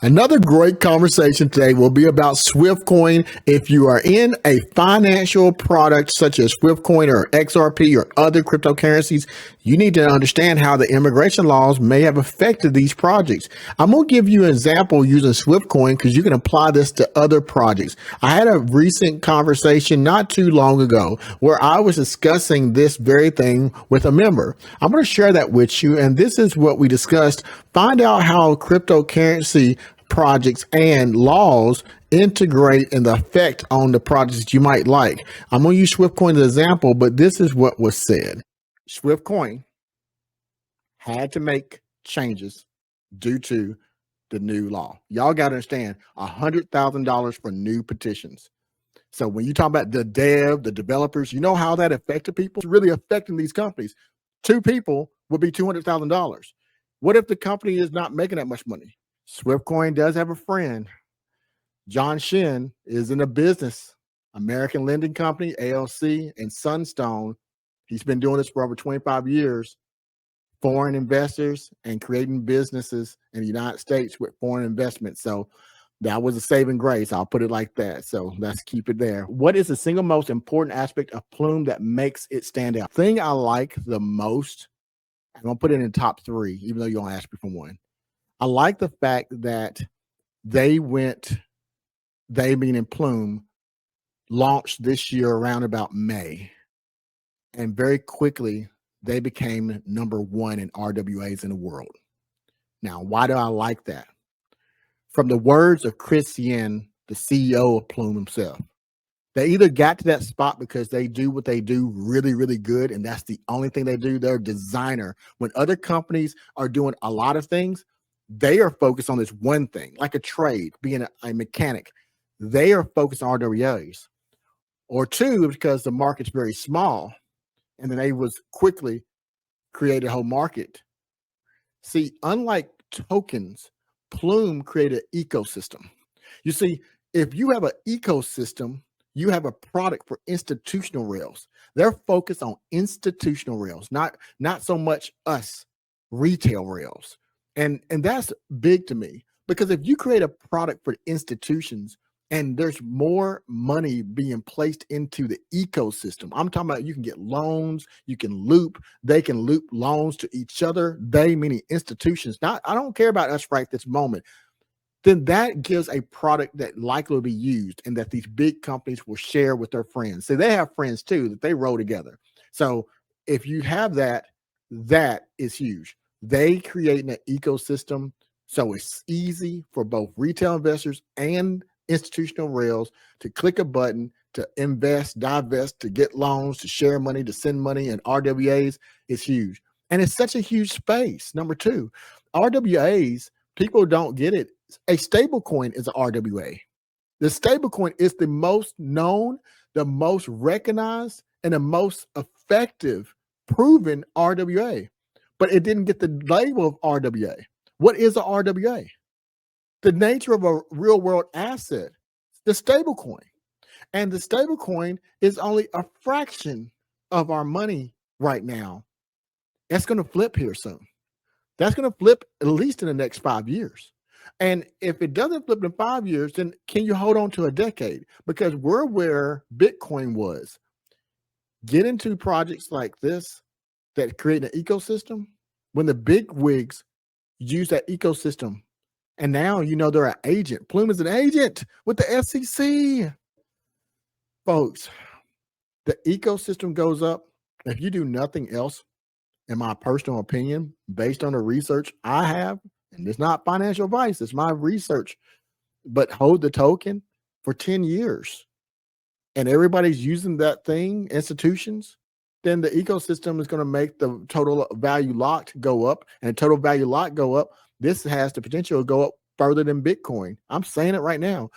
Another great conversation today will be about SWFT Coin. If you are in a financial product such as SWFT Coin or XRP or other cryptocurrencies, you need to understand how the immigration laws may have affected these projects. I'm going to give you an example using SWFT Coin because you can apply this to other projects. I had a recent conversation not too long ago where I was discussing this very thing with a member. I'm going to share that with you, and this is what we discussed. Find out how cryptocurrency projects and laws integrate and the effect on the projects that you might like. I'm going to use SWFT Coin as an example, but this is what was said. SWFT Coin had to make changes due to the new law. Y'all got to understand, $100,000 for new petitions. So when you talk about the developers, you know how that affected people? It's really affecting these companies. 2 people would be $200,000. What if the company is not making that much money? SWFT Coin does have a friend. John Shin is in a business, American Lending Company, ALC, and Sunstone. He's been doing this for over 25 years, foreign investors and creating businesses in the United States with foreign investment. So that was a saving grace. I'll put it like that. So let's keep it there. What is the single most important aspect of Plume that makes it stand out? Thing I like the most, I'm going to put it in the top 3, even though you don't ask me for one. I like the fact that they meaning Plume, launched this year around about May. And very quickly, they became #1 in RWAs in the world. Now, why do I like that? From the words of Chris Yen, the CEO of Plume himself, they either got to that spot because they do what they do really, really good, and that's the only thing they do. They're a designer. When other companies are doing a lot of things, they are focused on this one thing, like a trade, being a mechanic. They are focused on RWAs. Or 2, because the market's very small, and then they was quickly create a whole market. See, unlike tokens, Plume created an ecosystem. You see, if you have an ecosystem, you have a product for institutional rails. They're focused on institutional rails, not so much us retail rails. And that's big to me, because if you create a product for institutions and there's more money being placed into the ecosystem, I'm talking about you can get loans, you can loop, they can loop loans to each other, they meaning institutions. Not, I don't care about us right this moment. Then that gives a product that likely will be used and that these big companies will share with their friends. So they have friends too that they roll together. So if you have that, that is huge. They create an ecosystem so it's easy for both retail investors and institutional rails to click a button to invest, divest, to get loans, to share money, to send money, and RWAs is huge. And it's such a huge space. Number 2, RWAs, people don't get it. A stable coin is an RWA. The stable coin is the most known, the most recognized, and the most effective proven RWA. But it didn't get the label of RWA. What is an RWA? The nature of a real world asset, the stable coin. And the stable coin is only a fraction of our money right now. That's going to flip here soon. That's going to flip at least in the next 5 years. And if it doesn't flip in 5 years, then can you hold on to a decade? Because we're where Bitcoin was. Get into projects like this that create an ecosystem. When the big wigs use that ecosystem, and now you know they're an agent. Plume is an agent with the SEC. Folks, the ecosystem goes up. If you do nothing else, in my personal opinion, based on the research I have, and it's not financial advice, it's my research, but hold the token for 10 years and everybody's using that thing, institutions, then the ecosystem is going to make the total value locked go up, and total value locked go up. This has the potential to go up further than Bitcoin. I'm saying it right now.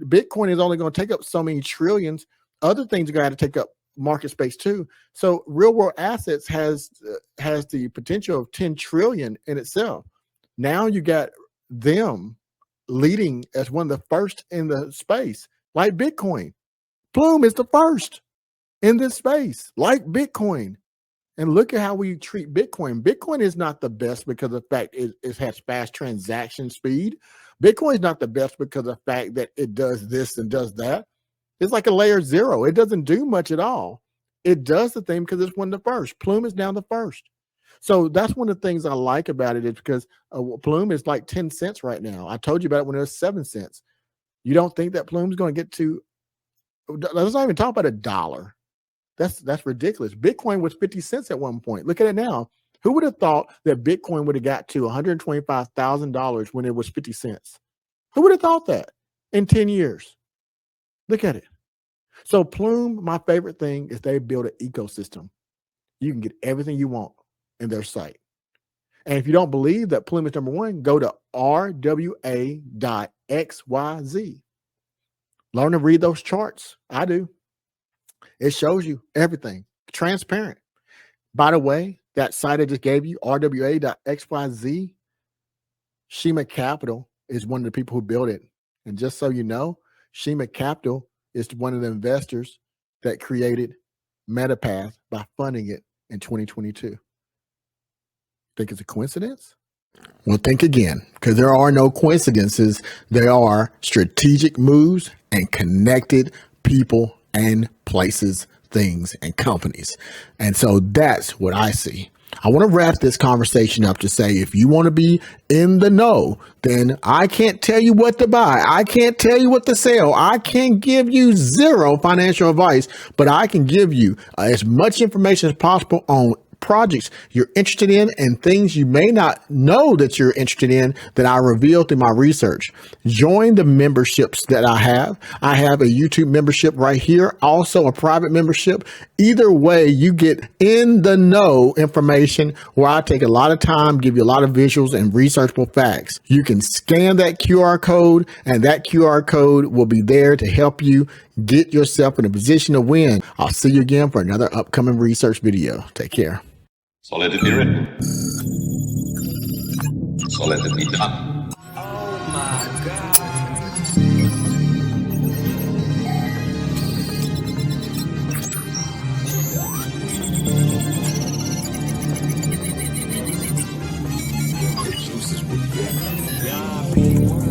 Bitcoin is only going to take up so many trillions. Other things are going to have to take up market space too. So real world assets has the potential of 10 trillion in itself. Now you got them leading as one of the first in the space, like Bitcoin. Plume is the first in this space, like Bitcoin. And look at how we treat Bitcoin. Bitcoin is not the best because of the fact it has fast transaction speed. Bitcoin is not the best because of the fact that it does this and does that. It's like a layer 0. It doesn't do much at all. It does the thing because it's one of the first. Plume is now the first. So that's one of the things I like about it is because Plume is like 10 cents right now. I told you about it when it was 7 cents. You don't think that Plume is going to get to, let's not even talk about $1. That's ridiculous. Bitcoin was 50 cents at one point. Look at it now. Who would have thought that Bitcoin would have got to $125,000 when it was 50 cents? Who would have thought that in 10 years? Look at it. So Plume, my favorite thing is they build an ecosystem. You can get everything you want in their site. And if you don't believe that Plume is number one, go to RWA.xyz. Learn to read those charts. I do. It shows you everything, transparent. By the way, that site I just gave you, RWA.xyz, Shima Capital is one of the people who built it. And just so you know, Shima Capital is one of the investors that created MetaPath by funding it in 2022. Think it's a coincidence? Well, think again, because there are no coincidences. There are strategic moves and connected people and places, things, and companies. And so that's what I see. I want to wrap this conversation up to say, if you want to be in the know, then I can't tell you what to buy. I can't tell you what to sell. I can't give you zero financial advice, but I can give you as much information as possible on projects you're interested in and things you may not know that you're interested in that I revealed through my research. Join the memberships that I have. I have a YouTube membership right here, also a private membership. Either way, you get in the know information where I take a lot of time, give you a lot of visuals and researchable facts. You can scan that QR code and that QR code will be there to help you get yourself in a position to win. I'll see you again for another upcoming research video. Take care. So let it be written. So let it be done. Oh my God. Yeah, people.